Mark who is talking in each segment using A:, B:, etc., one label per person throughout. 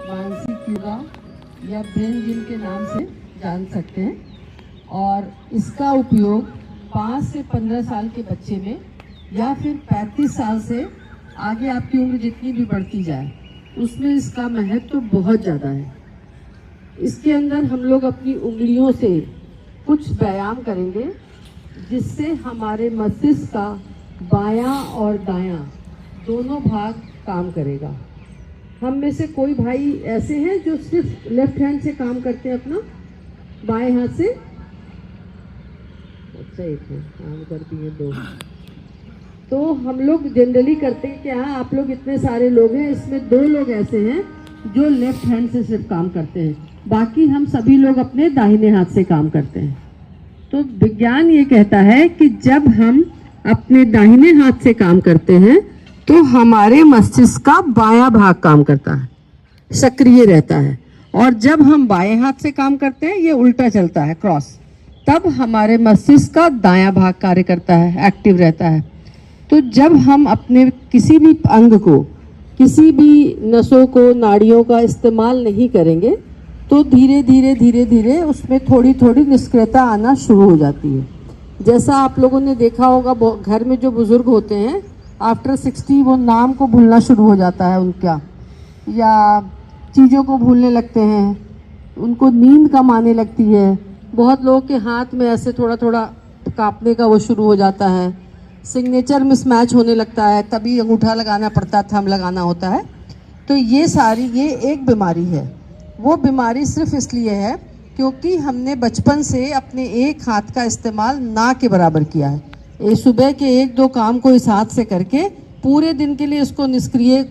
A: मानसिक योगा या brain gym के नाम से जान सकते हैं। और इसका उपयोग 5 से 15 साल के बच्चे में या फिर 35 साल से आगे आपकी उम्र जितनी भी बढ़ती जाए उसमें इसका महत्व तो बहुत ज़्यादा है। इसके अंदर हम लोग अपनी उंगलियों से कुछ व्यायाम करेंगे जिससे हमारे मस्तिष्क का बायां और दायां दोनों भाग काम करेगा। हम में से कोई भाई ऐसे हैं जो सिर्फ लेफ्ट हैंड से काम करते हैं अपना बाएं हाथ से? अच्छा, एक है काम करती है, 2। तो हम लोग जनरली करते हैं क्या, आप लोग इतने सारे लोग हैं, इसमें 2 लोग ऐसे हैं जो लेफ्ट हैंड से सिर्फ काम करते हैं, बाकी हम सभी लोग अपने दाहिने हाथ से काम करते हैं। तो विज्ञान ये कहता है कि जब हम अपने दाहिने हाथ से काम करते हैं तो हमारे मस्तिष्क का बायां भाग काम करता है, सक्रिय रहता है, और जब हम बाएं हाथ से काम करते हैं, ये उल्टा चलता है, क्रॉस, तब हमारे मस्तिष्क का दायां भाग कार्य करता है, एक्टिव रहता है। तो जब हम अपने किसी भी अंग को, किसी भी नसों को, नाड़ियों का इस्तेमाल नहीं करेंगे तो धीरे धीरे धीरे धीरे उसमें थोड़ी थोड़ी निष्क्रियता आना शुरू हो जाती है। जैसा आप लोगों ने देखा होगा, घर में जो बुजुर्ग होते हैं आफ्टर 60 वो नाम को भूलना शुरू हो जाता है उनका, या चीज़ों को भूलने लगते हैं, उनको नींद कम आने लगती है, बहुत लोगों के हाथ में ऐसे थोड़ा थोड़ा कांपने का वो शुरू हो जाता है, सिग्नेचर मिसमैच होने लगता है, तभी अंगूठा लगाना पड़ता है, थंब लगाना होता है। तो ये एक बीमारी है। वो बीमारी सिर्फ इसलिए है क्योंकि हमने बचपन से अपने एक हाथ का इस्तेमाल ना के बराबर किया है। ये सुबह के 1-2 काम को इस हाथ से करके पूरे दिन के लिए इसको निष्क्रिय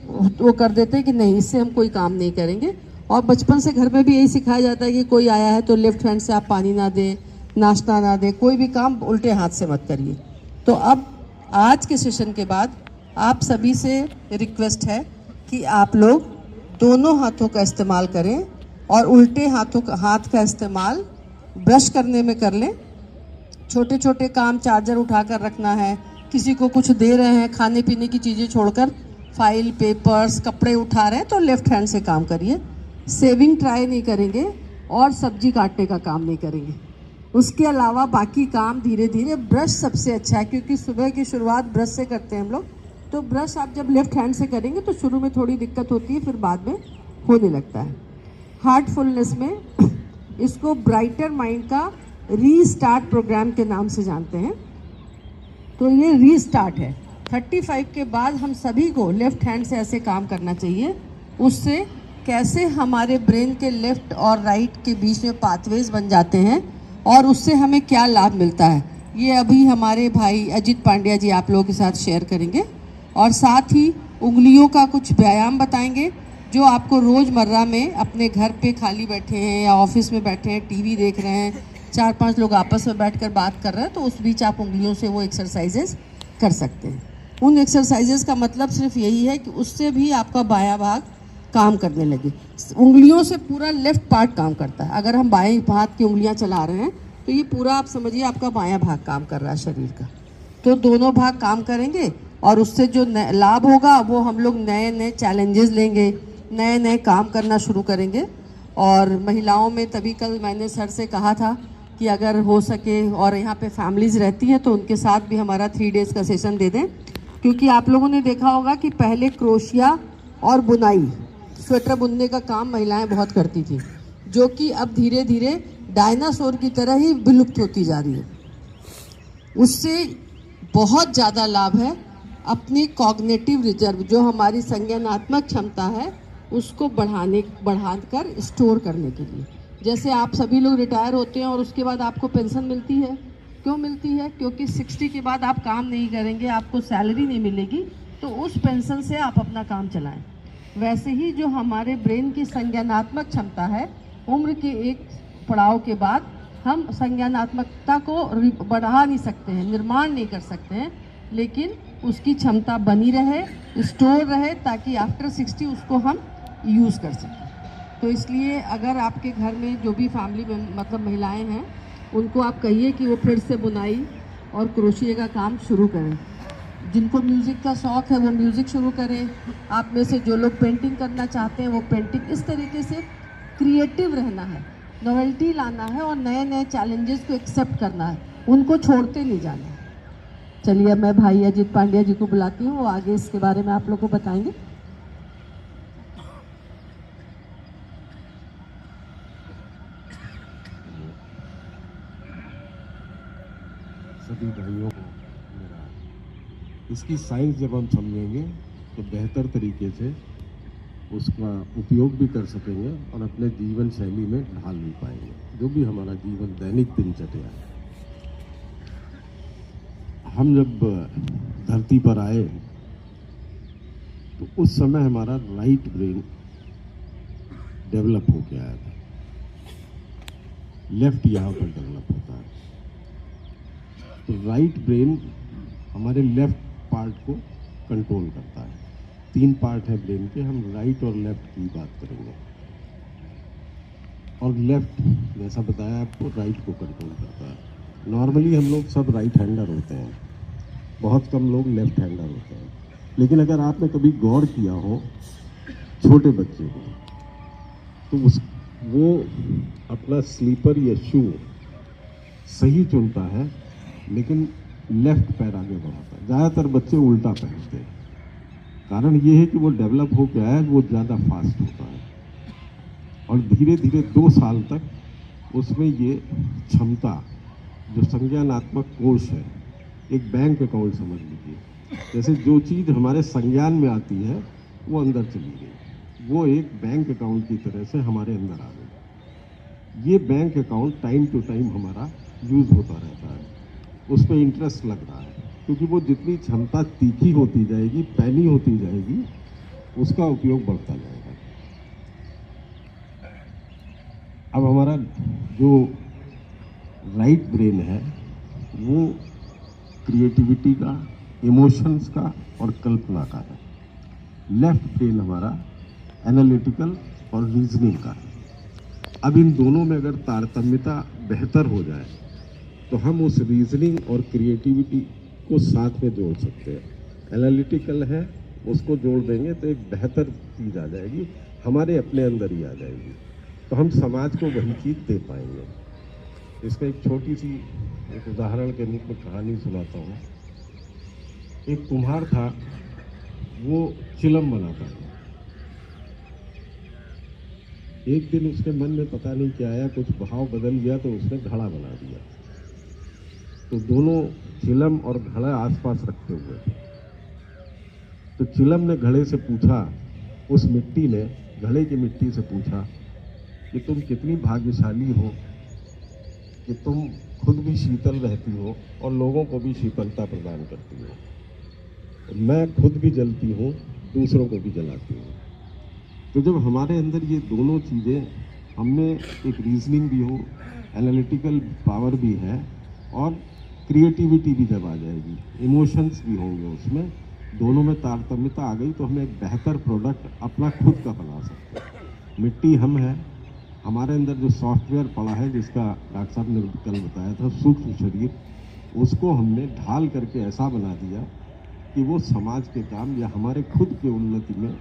A: वो कर देते हैं कि नहीं, इससे हम कोई काम नहीं करेंगे। और बचपन से घर में भी यही सिखाया जाता है कि कोई आया है तो लेफ्ट हैंड से आप पानी ना दें, नाश्ता ना दें, कोई भी काम उल्टे हाथ से मत करिए। तो अब आज के सेशन के बाद आप सभी से रिक्वेस्ट है कि आप लोग दोनों हाथों का इस्तेमाल करें और उल्टे हाथ का इस्तेमाल ब्रश करने में कर लें। छोटे छोटे काम, चार्जर उठाकर रखना है, किसी को कुछ दे रहे हैं, खाने पीने की चीज़ें छोड़कर फाइल, पेपर्स, कपड़े उठा रहे हैं तो लेफ्ट हैंड से काम करिए। सेविंग ट्राई नहीं करेंगे और सब्जी काटने का काम नहीं करेंगे। उसके अलावा बाकी काम धीरे धीरे, ब्रश सबसे अच्छा है क्योंकि सुबह की शुरुआत ब्रश से करते हैं हम लोग। तो ब्रश आप जब लेफ्ट हैंड से करेंगे तो शुरू में थोड़ी दिक्कत होती है, फिर बाद में होने लगता है। हार्टफुलनेस में इसको ब्राइटर माइंड का रीस्टार्ट प्रोग्राम के नाम से जानते हैं। तो ये रीस्टार्ट है। 35 के बाद हम सभी को लेफ्ट हैंड से ऐसे काम करना चाहिए। उससे कैसे हमारे ब्रेन के लेफ्ट और राइट के बीच में पाथवेज बन जाते हैं और उससे हमें क्या लाभ मिलता है, ये अभी हमारे भाई अजित पांड्या जी आप लोगों के साथ शेयर करेंगे। और साथ ही उंगलियों का कुछ व्यायाम बताएंगे जो आपको रोज़मर्रा में अपने घर पे खाली बैठे हैं या ऑफिस में बैठे हैं, टीवी देख रहे हैं, 4-5 लोग आपस में बैठकर बात कर रहे हैं, तो उस बीच आप उंगलियों से वो एक्सरसाइजेज कर सकते हैं। उन एक्सरसाइजेज का मतलब सिर्फ यही है कि उससे भी आपका बायां भाग काम करने लगे। उंगलियों से पूरा लेफ्ट पार्ट काम करता है। अगर हम बाएं हाथ की उंगलियां चला रहे हैं तो ये पूरा आप समझिए आपका बायां भाग काम कर रहा है शरीर का। तो दोनों भाग काम करेंगे और उससे जो लाभ होगा वो हम लोग नए नए चैलेंजेस लेंगे, नए नए काम करना शुरू करेंगे। और महिलाओं में तभी कल मैंने सर से कहा था कि अगर हो सके और यहाँ पे फैमिलीज़ रहती हैं तो उनके साथ भी हमारा 3 डेज़ का सेशन दे दें, क्योंकि आप लोगों ने देखा होगा कि पहले क्रोशिया और बुनाई, स्वेटर बुनने का काम महिलाएं बहुत करती थी, जो कि अब धीरे धीरे डायनासोर की तरह ही विलुप्त होती जा रही है। उससे बहुत ज़्यादा लाभ है अपनी कॉग्निटिव रिजर्व, जो हमारी संज्ञानात्मक क्षमता है, उसको बढ़ाकर स्टोर करने के लिए। जैसे आप सभी लोग रिटायर होते हैं और उसके बाद आपको पेंशन मिलती है, क्यों मिलती है? क्योंकि 60 के बाद आप काम नहीं करेंगे, आपको सैलरी नहीं मिलेगी, तो उस पेंशन से आप अपना काम चलाएं। वैसे ही जो हमारे ब्रेन की संज्ञानात्मक क्षमता है, उम्र के एक पड़ाव के बाद हम संज्ञानात्मकता को बढ़ा नहीं सकते हैं, निर्माण नहीं कर सकते हैं, लेकिन उसकी क्षमता बनी रहे, स्टोर रहे, ताकि आफ्टर 60 उसको हम यूज़ कर सकें। तो इसलिए अगर आपके घर में जो भी फैमिली में मतलब महिलाएं हैं, उनको आप कहिए कि वो फिर से बुनाई और क्रोशिया का काम शुरू करें। जिनको म्यूज़िक का शौक़ है वो म्यूज़िक शुरू करें। आप में से जो लोग पेंटिंग करना चाहते हैं वो पेंटिंग, इस तरीके से क्रिएटिव रहना है, नॉवेल्टी लाना है और नए नए चैलेंजेस को एक्सेप्ट करना है, उनको छोड़ते नहीं जाना है। चलिए मैं भाई अजीत पांड्या जी को बुलाती हूँ, वो आगे इसके बारे में आप लोग को बताएंगे।
B: सभी भाइयों को मेरा, इसकी साइंस जब हम समझेंगे तो बेहतर तरीके से उसका उपयोग भी कर सकेंगे और अपने जीवन शैली में ढाल भी पाएंगे, जो भी हमारा जीवन दैनिक दिनचर्या है। हम जब धरती पर आए तो उस समय हमारा राइट ब्रेन डेवलप होके आया था, लेफ्ट यहाँ पर डेवलप होता है। तो राइट ब्रेन हमारे लेफ्ट पार्ट को कंट्रोल करता है। 3 पार्ट है ब्रेन के, हम राइट और लेफ्ट की बात करेंगे। और लेफ्ट जैसा बताया आपको राइट को कंट्रोल करता है। नॉर्मली हम लोग सब राइट हैंडर होते हैं, बहुत कम लोग लेफ्ट हैंडर होते हैं। लेकिन अगर आपने कभी गौर किया हो छोटे बच्चे को, तो वो अपना स्लीपर या शू सही चुनता है, लेकिन लेफ्ट पैर आगे बढ़ाता है। ज़्यादातर बच्चे उल्टा पहनते हैं। कारण ये है कि वो डेवलप हो गया है, वो ज़्यादा फास्ट होता है और धीरे धीरे 2 साल तक उसमें ये क्षमता, जो संज्ञानात्मक कोश है, एक बैंक अकाउंट समझ लीजिए, जैसे जो चीज़ हमारे संज्ञान में आती है वो अंदर चली गई, वो एक बैंक अकाउंट की तरह से हमारे अंदर आ गई। ये bank account time to time हमारा यूज़ होता रहता है, उस पर इंटरेस्ट लग रहा है, क्योंकि वो जितनी क्षमता तीखी होती जाएगी, पैनी होती जाएगी, उसका उपयोग बढ़ता जाएगा। अब हमारा जो राइट ब्रेन है वो क्रिएटिविटी का, इमोशंस का और कल्पना का है। लेफ्ट ब्रेन हमारा एनालिटिकल और रीजनिंग का है। अब इन दोनों में अगर तारतम्यता बेहतर हो जाए तो हम उस रीजनिंग और क्रिएटिविटी को साथ में जोड़ सकते हैं। एनालिटिकल है, उसको जोड़ देंगे तो एक बेहतर चीज़ आ जाएगी, हमारे अपने अंदर ही आ जाएगी, तो हम समाज को वही चीज़ दे पाएंगे। इसका एक छोटी सी एक उदाहरण के रूप में कहानी सुनाता हूँ। एक कुम्हार था, वो चिलम बनाता था। एक दिन उसके मन में पता नहीं क्या आया, कुछ भाव बदल गया तो उसने घड़ा बना दिया। तो दोनों चिलम और घड़ा आसपास रखे हुए थे। तो चिलम ने घड़े से पूछा, उस मिट्टी ने घड़े की मिट्टी से पूछा कि तुम कितनी भाग्यशाली हो कि तुम खुद भी शीतल रहती हो और लोगों को भी शीतलता प्रदान करती हो। मैं खुद भी जलती हूँ, दूसरों को भी जलाती हूँ। तो जब हमारे अंदर ये दोनों चीज़ें, हमने एक रीजनिंग भी हो, एनालिटिकल पावर भी है और क्रिएटिविटी भी जब आ जाएगी, इमोशंस भी होंगे उसमें, दोनों में तारतम्यता आ गई तो हम एक बेहतर प्रोडक्ट अपना खुद का बना सकते हैं। मिट्टी हम हैं, हमारे अंदर जो सॉफ्टवेयर पड़ा है, जिसका डॉक्टर साहब ने कल बताया था, सूक्ष्म शरीर, उसको हमने ढाल करके ऐसा बना दिया कि वो समाज के काम या हमारे खुद के उन्नति में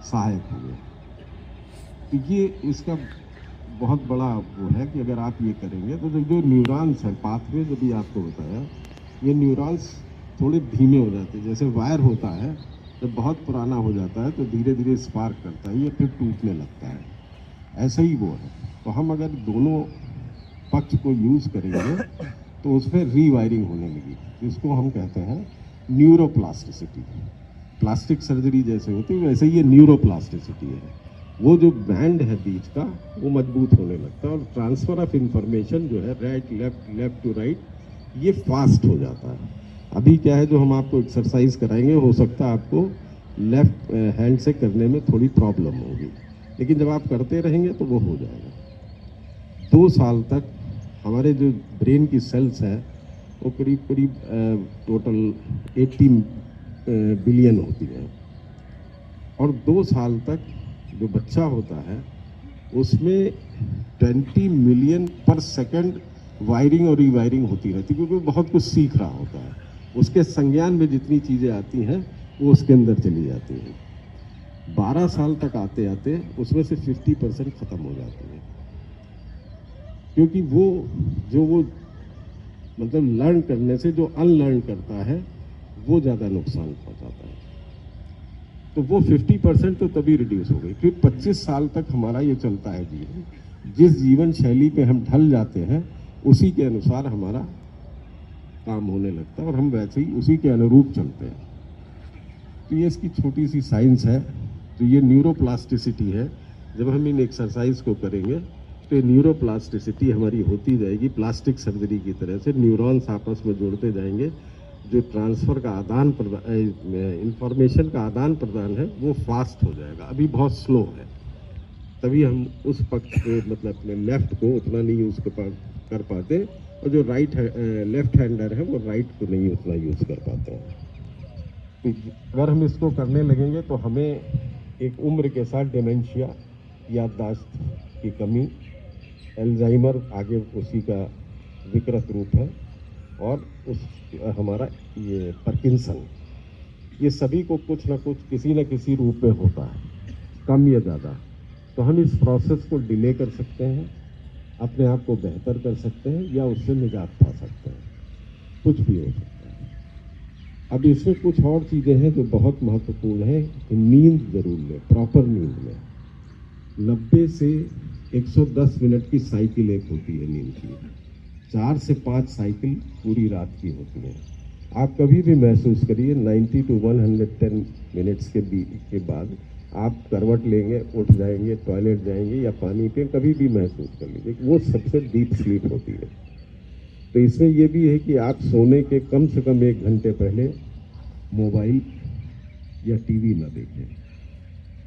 B: सहायक हुए। तो ये इसका बहुत बड़ा वो है कि अगर आप ये करेंगे तो जो न्यूरॉन्स हैं, पाथवे जो भी आपको बताया, ये न्यूरॉन्स थोड़े धीमे हो जाते हैं। जैसे वायर होता है, जब बहुत पुराना हो जाता है तो धीरे धीरे स्पार्क करता है, ये फिर टूटने लगता है। ऐसा ही वो है। तो हम अगर दोनों पक्ष को यूज़ करेंगे तो उसमें रीवायरिंग होने लगी, जिसको हम कहते हैं न्यूरोप्लास्टिसिटी। प्लास्टिक सर्जरी जैसे होती है वैसे ये न्यूरोप्लास्टिसिटी है। वो जो बैंड है बीच का वो मजबूत होने लगता है और ट्रांसफ़र ऑफ इंफॉर्मेशन जो है right left, left to right, ये फास्ट हो जाता है। अभी क्या है, जो हम आपको एक्सरसाइज कराएंगे, हो सकता है आपको लेफ्ट हैंड से करने में थोड़ी प्रॉब्लम होगी, लेकिन जब आप करते रहेंगे तो वो हो जाएगा। 2 साल तक हमारे जो ब्रेन की सेल्स हैं वो करीब करीब टोटल 80 बिलियन होती हैं, और 2 साल तक जो बच्चा होता है उसमें 20 मिलियन पर सेकंड वायरिंग और रीवायरिंग होती रहती है, क्योंकि वो बहुत कुछ सीख रहा होता है। उसके संज्ञान में जितनी चीज़ें आती हैं वो उसके अंदर चली जाती हैं। 12 साल तक आते आते उसमें से 50% ख़त्म हो जाती है, क्योंकि वो मतलब लर्न करने से जो अनलर्न करता है वो ज़्यादा नुकसान पहुंचाता है। तो वो 50% तो तभी रिड्यूस हो गई। फिर 25 साल तक हमारा ये चलता है जीवन। जिस जीवन शैली पे हम ढल जाते हैं उसी के अनुसार हमारा काम होने लगता है और हम वैसे ही उसी के अनुरूप चलते हैं। तो ये इसकी छोटी सी साइंस है। तो ये न्यूरोप्लास्टिसिटी है। जब हम इन एक्सरसाइज को करेंगे तो न्यूरोप्लास्टिसिटी हमारी होती जाएगी प्लास्टिक सर्जरी की तरह से। न्यूरॉन्स आपस में जुड़ते जाएंगे, जो ट्रांसफ़र का आदान प्रदान, इंफॉर्मेशन का आदान प्रदान है वो फास्ट हो जाएगा। अभी बहुत स्लो है, तभी हम उस पक्ष को, मतलब अपने लेफ्ट को उतना नहीं यूज़ कर पाते, और जो लेफ्ट हैंडर है वो राइट को नहीं उतना यूज़ कर पाते हैं। तो अगर हम इसको करने लगेंगे तो हमें एक उम्र के साथ डिमेंशिया, याददाश्त की कमी, अल्जाइमर आगे उसी का विकृत रूप है, और हमारा ये पार्किंसन, ये सभी को कुछ ना कुछ किसी न किसी रूप में होता है, कम या ज़्यादा। तो हम इस प्रोसेस को डिले कर सकते हैं, अपने आप को बेहतर कर सकते हैं, या उससे निजात पा सकते हैं। कुछ भी हो सकता है। अब इसमें कुछ और चीज़ें हैं जो बहुत महत्वपूर्ण है। नींद जरूर लें, प्रॉपर नींद लें। 90 से 110 मिनट की साइकिल एक होती है नींद की। 4 से 5 साइकिल पूरी रात की होती है। आप कभी भी महसूस करिए 90 to 110 मिनट्स के बाद आप करवट लेंगे, उठ जाएंगे, टॉयलेट जाएंगे या पानी पिए, कभी भी महसूस कर लीजिए, वो सबसे डीप स्लीप होती है। तो इसमें यह भी है कि आप सोने के कम से कम 1 घंटे पहले मोबाइल या टीवी ना देखें,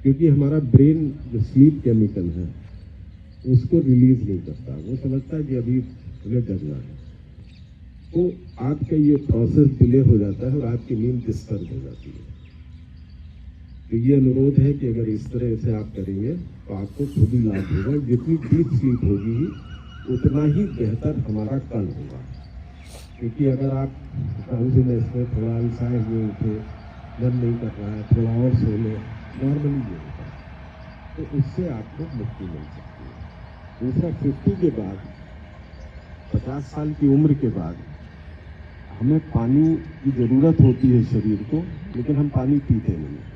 B: क्योंकि हमारा ब्रेन जो स्लीप केमिकल है उसको रिलीज नहीं करता। वो समझता है कि अभी उन्हें जगना है, तो आपका ये प्रोसेस डिले हो जाता है और आपकी नींद डिस्टर्ब हो जाती है। तो ये अनुरोध है कि अगर इस तरह से आप करेंगे तो आपको खुद ही लाभ होगा। जितनी डीप स्लीप होगी उतना ही बेहतर हमारा कल होगा। क्योंकि अगर आप ड्राउजीनेस में थोड़ा अलसाए हुए उठे, मन नहीं कर रहा है, थोड़ा और सो ले, नॉर्मली ये होता है, तो उससे आपको मुक्ति मिल सकती है। दूसरा, 50 के बाद, 50 साल की उम्र के बाद हमें पानी की ज़रूरत होती है शरीर को, लेकिन हम पानी पीते नहीं।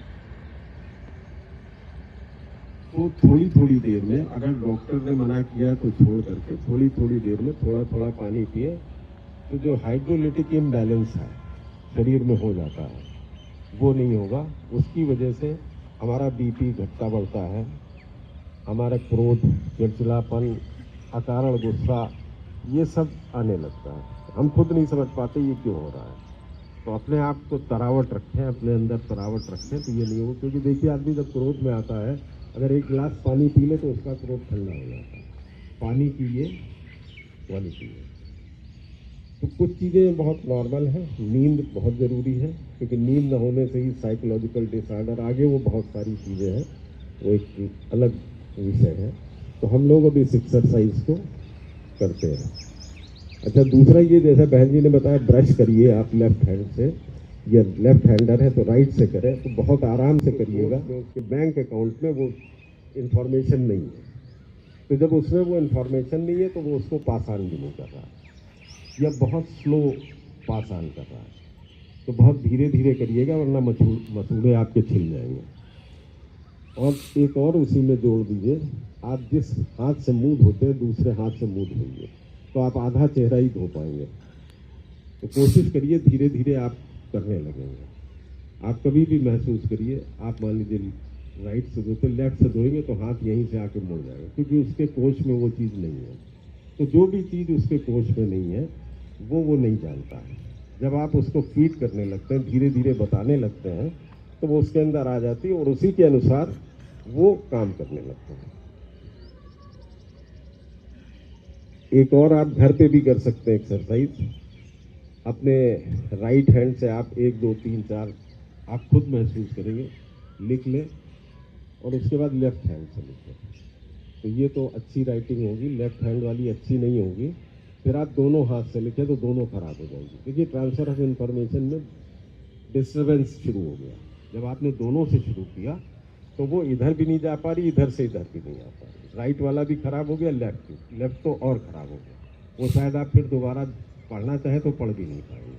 B: तो थोड़ी थोड़ी देर में, अगर डॉक्टर ने मना किया तो छोड़ करके थोड़ी थोड़ी देर में थोड़ा थोड़ा पानी पिए, तो जो हाइड्रोलिटिक इम्बैलेंस है शरीर में हो जाता है वो नहीं होगा। उसकी वजह से हमारा बीपी घटता बढ़ता है, हमारा क्रोध, चिड़चिड़ापन, अकारण गुस्सा, ये सब आने लगता है। हम खुद नहीं समझ पाते ये क्यों हो रहा है। तो अपने आप को तरावट रखें, अपने अंदर तरावट रखें, तो ये नहीं होगा। क्योंकि देखिए, आदमी जब क्रोध में आता है, अगर 1 गिलास पानी पी ले तो उसका क्रोध ठंडा हो जाता है। पानी की ये क्वालिटी है। तो कुछ चीज़ें बहुत नॉर्मल हैं। नींद बहुत ज़रूरी है, क्योंकि नींद न होने से ही साइकोलॉजिकल डिसऑर्डर, आगे वो बहुत सारी चीज़ें हैं, वो एक अलग विषय है। तो हम लोग अभी इस एक्सरसाइज को करते हैं। अच्छा, दूसरा ये, जैसा बहन जी ने बताया, ब्रश करिए आप लेफ्ट हैंड से, या लेफ्ट हैंडर है तो राइट से करें, तो बहुत आराम से करिएगा। उसके बैंक अकाउंट में वो इंफॉर्मेशन नहीं है, तो जब उसमें वो इन्फॉर्मेशन नहीं है तो वो उसको पास ऑन भी नहीं कर रहा है, या बहुत स्लो पास ऑन कर रहा है। तो बहुत धीरे धीरे करिएगा, वरना मसूड़े आपके छिल जाएंगे। और एक और उसी में जोड़ दीजिए, आप जिस हाथ से मुंह धोते हैं दूसरे हाथ से मुंह धोइए, तो आप आधा चेहरा ही धो पाएंगे। तो कोशिश करिए, धीरे धीरे आप करने लगेंगे। आप कभी भी महसूस करिए, आप मान लीजिए राइट से धोते, लेफ्ट से धोएंगे तो हाथ यहीं से आके मुड़ जाएगा, क्योंकि उसके कोश में वो चीज़ नहीं है। तो जो भी चीज़ उसके कोश में नहीं है वो नहीं जानता है। जब आप उसको फीड करने लगते हैं, धीरे धीरे बताने लगते हैं, तो वो उसके अंदर आ जाती है और उसी के अनुसार वो काम करने लगते हैं। एक और आप घर पे भी कर सकते हैं एक्सरसाइज। अपने राइट हैंड से आप 1 2 3 4 आप खुद महसूस करेंगे, लिख लें, और उसके बाद लेफ्ट हैंड से लिखें। तो ये तो अच्छी राइटिंग होगी, लेफ्ट हैंड वाली अच्छी नहीं होगी। फिर आप दोनों हाथ से लिखें तो दोनों खराब हो जाएंगी। देखिए, ट्रांसफर ऑफ इंफॉर्मेशन में डिस्टर्बेंस शुरू हो गया। जब आपने दोनों से शुरू किया तो वो इधर भी नहीं जा पा रही, इधर से इधर भी नहीं आ पा रही। राइट वाला भी खराब हो गया, लेफ्ट तो और खराब हो गया। वो शायद आप फिर दोबारा पढ़ना चाहे तो पढ़ भी नहीं पाएंगे।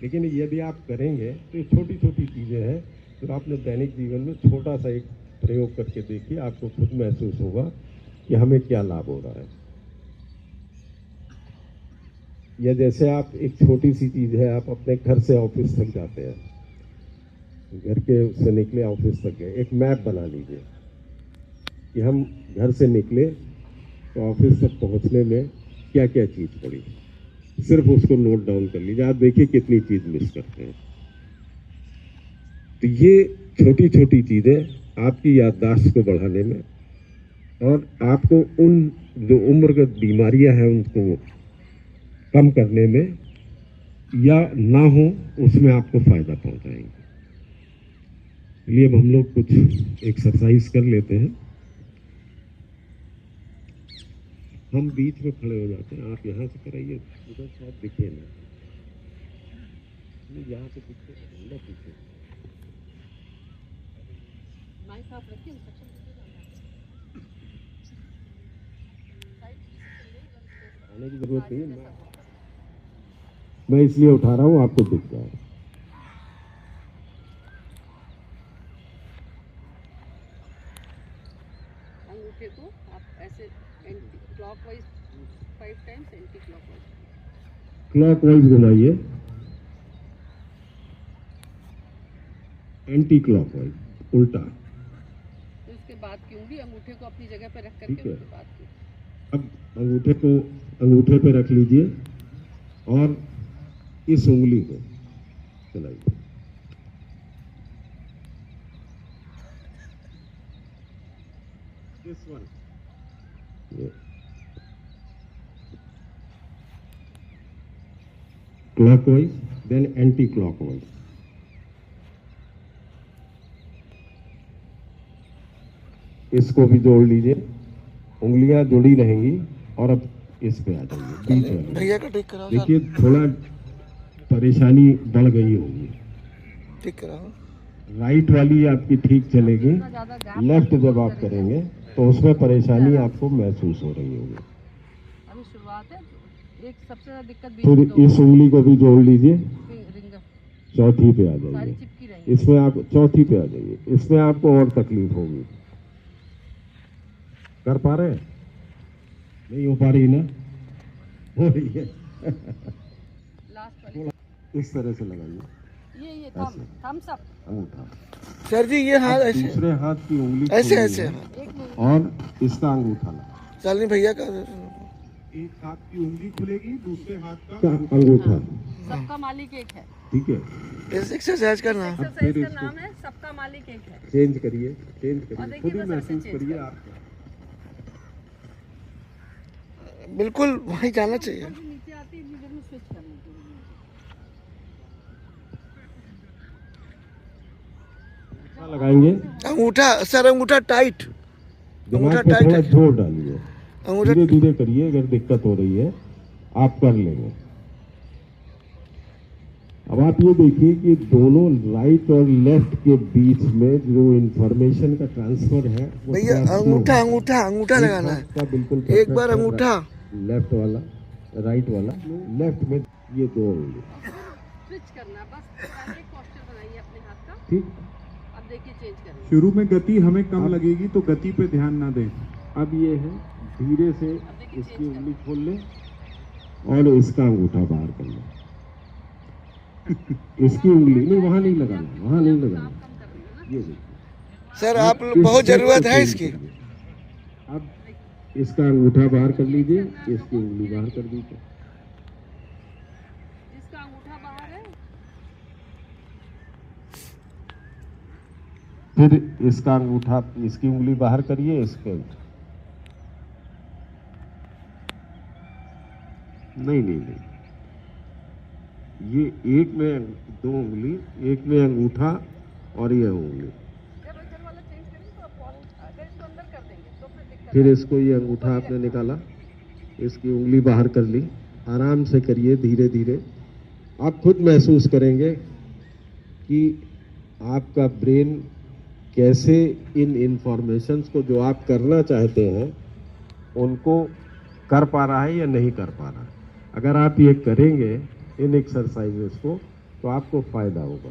B: लेकिन यदि आप करेंगे तो ये छोटी छोटी चीज़ें हैं जो आपने दैनिक जीवन में छोटा सा एक प्रयोग करके देखिए, आपको खुद महसूस होगा कि हमें क्या लाभ हो रहा है। या जैसे आप, एक छोटी सी चीज़ है, आप अपने घर से ऑफिस तक जाते हैं, घर के से निकले ऑफिस तक गए, एक मैप बना लीजिए कि हम घर से निकले तो ऑफिस तक पहुंचने में क्या क्या चीज़ पड़ी। सिर्फ उसको नोट डाउन कर लीजिए, आप देखिए कितनी चीज़ मिस करते हैं। तो ये छोटी छोटी चीज़ें आपकी याददाश्त को बढ़ाने में और आपको उन जो उम्रगत बीमारियां हैं उनको कम करने में या ना हो उसमें आपको फ़ायदा पहुंचाएंगे। इसलिए अब हम लोग कुछ एक्सरसाइज कर लेते हैं। हम बीच में खड़े हो जाते हैं, आप यहाँ से कराइए, उधर शायद दिखे ना, यहाँ पे दिखे ना, पीछे आने की जरूरत नहीं है, मैं इसलिए उठा रहा हूँ आपको दिख जाए।
A: अंगूठे को आप ऐसे क्लॉकवाइज 5 टाइम्स, एंटी
B: क्लॉकवाइज घुमाइए, एंटी क्लॉकवाइज, उल्टा।
A: तो इसके बाद की उंगली अंगूठे को अपनी जगह पर रख
B: ठीक
A: करके
B: है।
A: उसके बाद की।
B: अब अंगूठे को अंगूठे पे रख लीजिए और इस उंगली को चलाइए। This one. Clockwise, then anti-clockwise. इसको भी जोड़ लीजिए, उंगलियां जुड़ी रहेंगी और अब इस पे आ जाइए, बीच में।
C: भैया का ठीक कराओ,
B: देखिए थोड़ा परेशानी बढ़ गई होगी।
C: ठीक कराओ।
B: राइट वाली आपकी ठीक चलेगी, लेफ्ट जब आप करेंगे तो उसमें परेशानी आपको महसूस हो रही होगी।
A: अभी शुरुआत है, एक सबसे ज्यादा दिक्कत
B: फिर इस उंगली को भी जोड़ लीजिए, चौथी पे आ
A: सारी
B: जाइए।
A: चिपकी रहेंगी।
B: इसमें आप चौथी पे आ जाइए, इसमें आपको और तकलीफ होगी। कर पा रहे हैं? नहीं हो पा रही ना? हो रही है।
A: लास्ट वाली
B: इस तरह से लगाइए,
A: ये थम्स अप
B: अंगूठा।
C: सर जी ये हाथ ऐसे,
B: दूसरे हाथ की उंगली
C: ऐसे
B: खोलिए
C: ऐसे
A: एक मिनट।
B: और इसका अंगूठा लगा।
C: शालिनी भैया का
B: एक हाथ की उंगली खुलेगी, दूसरे हाथ का अंगूठा।
A: सबका मालिक एक है।
B: ठीक है,
C: इस एक्सरसाइज करना।
A: एक्सरसाइज का नाम है सबका मालिक एक है।
B: चेंज करिए, चेंज
A: और
B: करिए,
A: देखिए
B: खुद ही
A: बस ऐसे
B: महसूस
A: change
B: करिए
A: करिए।
B: आप।
C: बिल्कुल वहीं जाना चाहिए।
A: जब नीचे आती है इतनी देर में स्विच करने के लिए।
B: क्या लगाएंगे?
C: अंगूठा सर, अंगूठा टाइट,
B: दिमाग
C: अंगूठा
B: पे
C: टाइट
B: थोड़ा
C: है।
B: जोर डालिए,
C: अंगूठा
B: धीरे धीरे करिए। अगर दिक्कत हो रही है आप कर लेंगे। अब आप ये देखिए कि दोनों राइट और लेफ्ट के बीच में जो इंफॉर्मेशन का ट्रांसफर है वो
C: भैया
B: थोड़ा slow
C: अंगूठा
B: है।
C: अंगूठा अंगूठा
B: एक
C: लगाना
B: हाथ
C: है।
B: का बिल्कुल
C: एक
B: perfect
C: बार
B: है,
C: अंगूठा।
B: लेफ्ट वाला, राइट वाला, लेफ्ट में ये दो उंगली,
A: स्विच करना बस, पहले पोस्चर बनाइए अपने हाथ का।
B: ठीक।
A: अब देखिए चेंज करेंगे।
D: शुरू में गति हमें कम लगेगी तो गति पे ध्यान ना दें।
B: अब ये है धीरे से इसकी उंगली खोल ले और इसका अंगूठा बाहर कर ले। इसकी उंगली नहीं, वहां नहीं लगाना, वहां नहीं लगाना, ये देखिए।
C: सर आप बहुत जरूरत है इसकी।
B: अब इसका अंगूठा बाहर कर लीजिए, इसकी उंगली बाहर कर दीजिए।
A: जिसका अंगूठा बाहर है
B: फिर इसका अंगूठा, इसकी उंगली बाहर करिए, इसके नहीं नहीं नहीं, ये एक में दो उंगली, एक में अंगूठा और ये उंगली। फिर इसको, ये अंगूठा आपने निकाला, इसकी उंगली बाहर कर ली, आराम से करिए, धीरे धीरे। आप खुद महसूस करेंगे कि आपका ब्रेन कैसे इन इंफॉर्मेशंस को जो आप करना चाहते हैं उनको कर पा रहा है या नहीं कर पा रहा है। अगर आप ये करेंगे इन एक्सरसाइजेस को तो आपको फायदा होगा।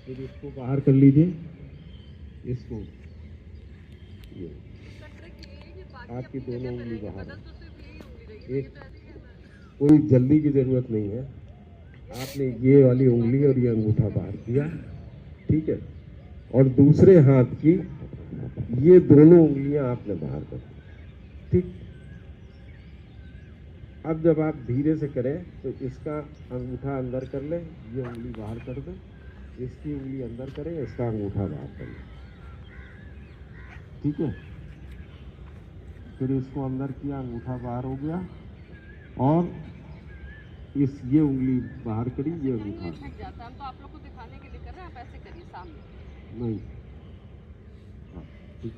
B: फिर इसको बाहर कर लीजिए, इसको, ये आपकी दोनों उंगली बाहर है। एक कोई जल्दी की जरूरत नहीं है, आपने ये वाली उंगली और ये अंगूठा बाहर किया, ठीक है, और दूसरे हाथ की ये दोनों उंगलियां आपने बाहर कर दी, ठीक। अब जब आप धीरे से करें तो इसका अंगूठा अंदर कर लें, ये उंगली बाहर कर दें, इसकी उंगली अंदर करें, इसका अंगूठा बाहर कर लें, ठीक है। फिर इसको अंदर किया, अंगूठा बाहर हो गया, और ये उंगली बाहर करी, ये अंगूठा
A: छट जाता है। हम तो आप लोग को दिखाने के लिए कर रहे हैं, आप ऐसे करिए सामने।
B: नहीं, हाँ, ठीक।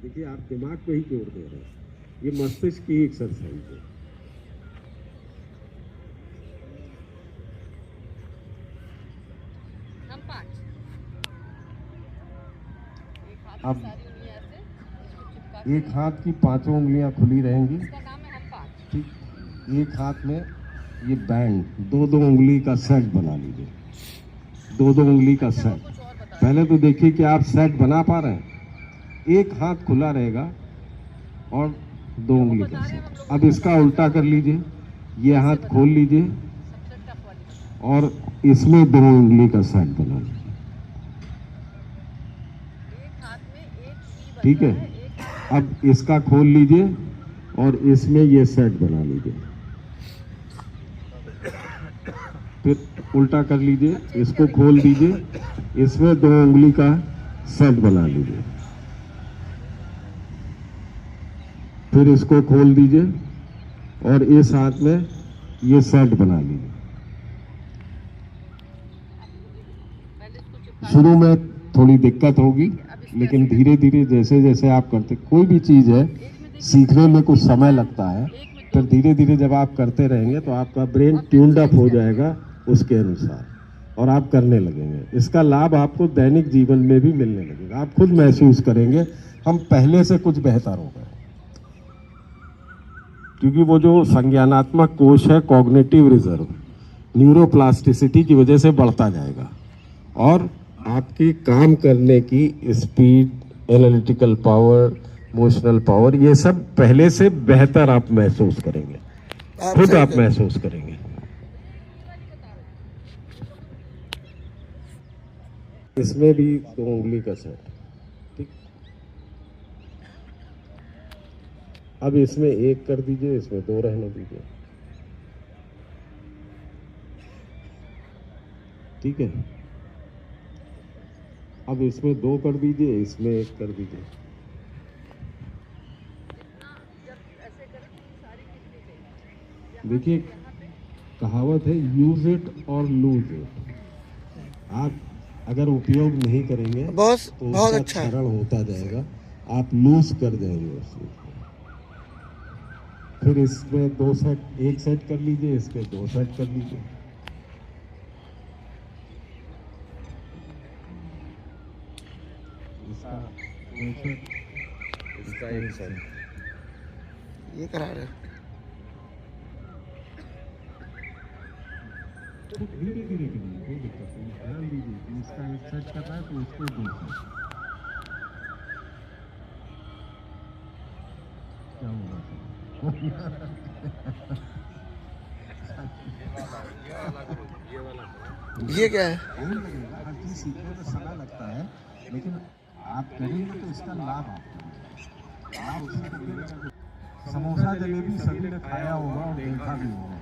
B: देखिए आप दिमाग पे ही जोर दे रहे हैं, ये मस्तिष्क की एक्सरसाइज है।
A: हम 5
B: अब एक हाथ की पांचों उंगलियां खुली रहेंगी,
A: इसका नाम है हम 5।
B: ठीक। एक हाथ में ये बैंड, दो दो उंगली का सेट बना लीजिए, दो दो उंगली का सेट। पहले तो देखिए कि आप सेट बना पा रहे हैं। एक हाथ खुला रहेगा और दो उंगली का सेट। अब इसका उल्टा कर लीजिए, ये हाथ खोल लीजिए और इसमें दो उंगली का सेट बना लीजिए, ठीक है। अब इसका खोल लीजिए और इसमें ये सेट बना लीजिए, फिर उल्टा कर लीजिए, इसको खोल दीजिए, इसमें दो उंगली का सेट बना लीजिए, फिर इसको खोल दीजिए और इस हाथ में ये सेट बना लीजिए। शुरू में थोड़ी दिक्कत होगी, लेकिन धीरे धीरे जैसे जैसे आप करते, कोई भी चीज़ है सीखने में कुछ समय लगता है, फिर धीरे धीरे जब आप करते रहेंगे तो आपका ब्रेन ट्यून्ड अप हो जाएगा उसके अनुसार और आप करने लगेंगे। इसका लाभ आपको दैनिक जीवन में भी मिलने लगेगा, आप खुद महसूस करेंगे हम पहले से कुछ बेहतर हो गए, क्योंकि वो जो संज्ञानात्मक कोश है, कॉग्निटिव रिजर्व, न्यूरोप्लास्टिसिटी की वजह से बढ़ता जाएगा और आपकी काम करने की speed, analytical power, emotional power, ये सब पहले से बेहतर आप महसूस करेंगे, खुद आप महसूस करेंगे। इसमें भी दो उंगली का सेट, ठीक। अब इसमें एक कर दीजिए, इसमें दो रहने दीजिए, ठीक है। अब इसमें दो कर दीजिए, इसमें एक कर दीजिए। देखिए कहावत है, यूज इट और लूज इट। आप अगर उपयोग नहीं करेंगे
C: बहुत
B: तो
C: बहुत
B: उसका
C: अच्छा है।
B: क्षरण होता जाएगा, आप लूज कर जाएंगे उस चीज को। फिर इसमें 2 सेट, 1 सेट कर लीजिए, इसके 2 सेट कर लीजिए। इसका 2 सेट,
C: इसका 1 सेट ये करा रहे हो।
B: धीरे धीरे करिए, कोई दिक्कत नहीं, ध्यान दीजिए कि इसका 1 सेट कर रहा है तो इसको 2 सेट। क्या होगा
C: ये क्या है?
B: नहीं लगेगा, हर चीज सीखने में समय लगता है, लेकिन आप करेंगे तो इसका लाभ आपको। आप उसमें करिएगा। समोसा जलेबी सभी ने खाया होगा और देखा भी होगा,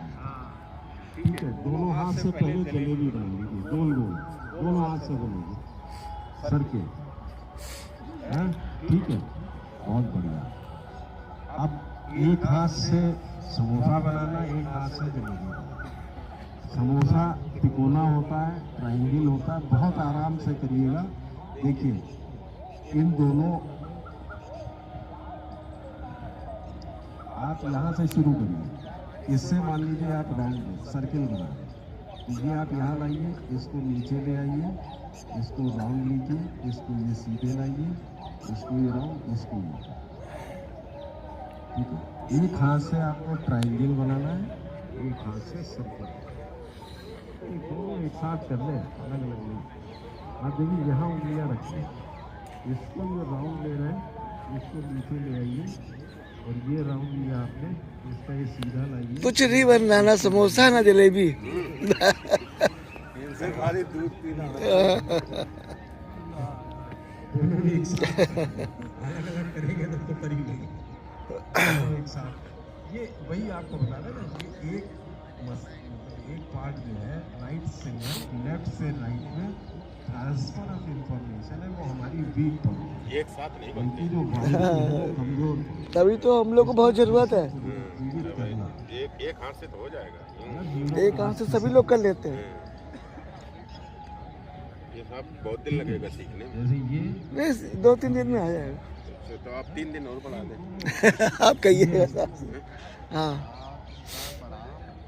B: ठीक है। दोनों हाथ से पहले जलेबी बना लीजिए, गोल गोल, दोनों हाथ से बनेगी सर के, हैं? ठीक है, बहुत बढ़िया। अब एक हाथ से समोसा बनाना, एक हाथ से जलेबी बनाना। समोसा तिकोना होता है, ट्रायंगल होता है, बहुत आराम से करिएगा। देखिए इन दोनों, आप यहाँ से शुरू करिए, इससे मान लीजिए आप राउंड सर्किल बना रहे, ये आप यहाँ लाइए, इसको नीचे ले आइए, इसको राउंड लीजिए, इसको ये सीधे लाइए, इसको ये राउंड, इसको ये, ठीक है। एक हाथ से आपको ट्रायंगल बनाना है, एक हाथ से सर्कल, दोनों एक साथ कर लें, अलग अलग नहीं। आप देखिए यहाँ उंगलियाँ रखिए, इसको ये राउंड ले रहे हैं, इसको नीचे ले आइए, और ये राउंड लिया आपने, इसका ये सीधा लाइए।
C: कुछ नहीं बनना, ना समोसा ना जलेबी।
D: खाली दूध पीना।
B: एक साथ अलग अलग करेंगे तो करी नहीं, एक साथ। ये वही आपको बता रहे ना, ये एक पार्ट जो है राइट से लेफ्ट से राइट में ट्रांसफर ऑफ इंफॉर्मेशन है, वो हमारी वीक पॉइंट, एक साथ नहीं बनती, जो कमजोर,
C: तभी तो हम लोग को बहुत जरूरत है।
D: एक हाथ से तो हो जाएगा,
C: एक हाथ से सभी लोग कर लेते हैं।
D: ये सब बहुत दिन लगेगा सीखने में।
B: जैसे ये
C: नहीं, 2-3 दिन में आ जाएगा।
D: तो आप 3 दिन और बढ़ा दें।
C: आप कहिएगा। हाँ,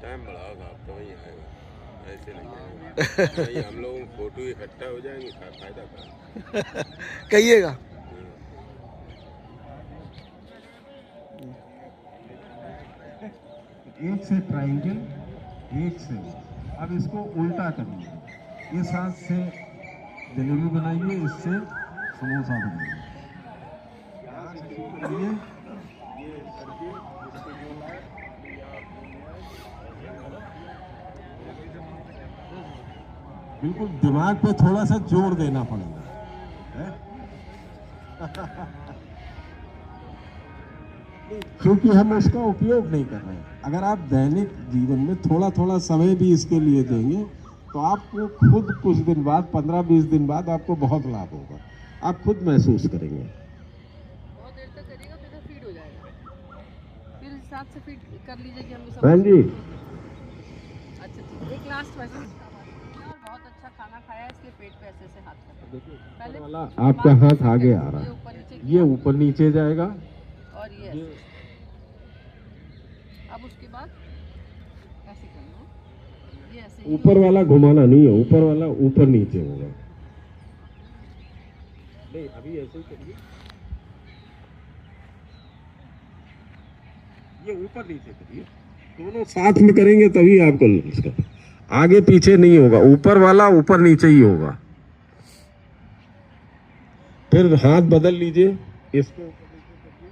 D: टाइम बढ़ाओगे आप तो वही आएगा, ऐसे नहीं आएगा। नहीं, हम लोग फोटो इकट्ठा हो जाएंगे, फायदा का
C: कहिएगा।
B: एक से ट्रायंगल, एक से, अब इसको उल्टा करिए, इस हाथ से जलेबी बनाइए, इससे समोसा बनाइए। बिल्कुल दिमाग पे थोड़ा सा जोर देना पड़ेगा, है? क्योंकि हम उसका उपयोग नहीं कर रहे हैं। अगर आप दैनिक जीवन में थोड़ा थोड़ा समय भी इसके लिए देंगे तो आपको खुद कुछ दिन बाद, 15-20 दिन बाद आपको बहुत लाभ होगा, आप खुद महसूस करेंगे।
A: बहुत देर तक करिएगा फिर तो फीड हो जाएगा, फिर हिसाब से फीड कर लीजिए कि हम
B: बहन जी,
A: अच्छा ठीक, एक लास्ट क्वेश्चन। और बहुत अच्छा खाना खाया है, इसलिए पेट पे ऐसे ऐसे हाथ कर पहले
B: वाला आपका हाथ आगे आ रहा है, ये ऊपर नीचे जाएगा,
A: और ये ऐसे। अब उसके बाद कैसे करना है, ये ऐसे ही
B: ऊपर वाला घुमाना नहीं है, ऊपर वाला ऊपर नीचे होगा। नहीं, अभी ऐसे ही करिए, ये ऊपर नीचे करिए, दोनों साथ में करेंगे तभी आपको इसका आगे पीछे नहीं होगा, ऊपर वाला ऊपर नीचे ही होगा। फिर हाथ बदल लीजिए, इसको ऊपर नीचे करिए,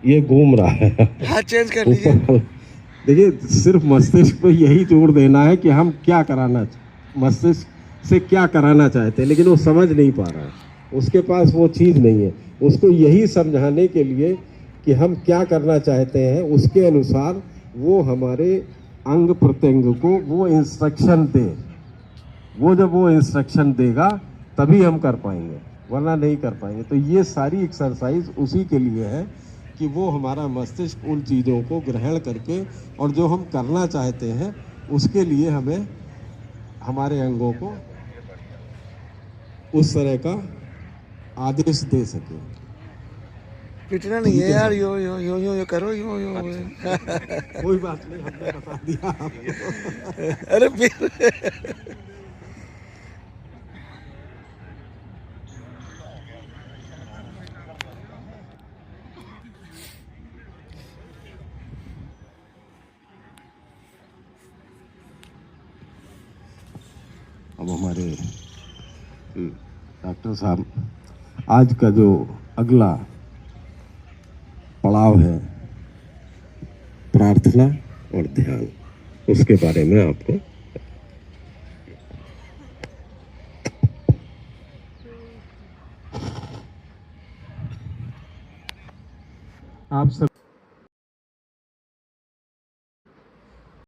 B: ये घूम रहा है।
C: हाथ चेंज कर लीजिए।
B: देखिए, सिर्फ मस्तिष्क पे यही जोर देना है कि हम क्या कराना, मस्तिष्क से क्या कराना चाहते हैं, लेकिन वो समझ नहीं पा रहा है, उसके पास वो चीज़ नहीं है। उसको यही समझाने के लिए कि हम क्या करना चाहते हैं, उसके अनुसार वो हमारे अंग प्रत्यंग को वो इंस्ट्रक्शन दे। वो जब वो इंस्ट्रक्शन देगा तभी हम कर पाएंगे, वरना नहीं कर पाएंगे। तो ये सारी एक्सरसाइज उसी के लिए है कि वो हमारा मस्तिष्क उन चीज़ों को ग्रहण करके और जो हम करना चाहते हैं उसके लिए हमें हमारे अंगों को उस तरह का आदेश दे सके।
C: पिटना नहीं है यार, यो यो यो यो यो करो, यो यो
B: कोई बात नहीं, हमने बता दिया आपको।
C: अरे फिर
B: अब हमारे डॉक्टर साहब, आज का जो अगला पड़ाव है प्रार्थना और ध्यान, उसके बारे में आपको आप सब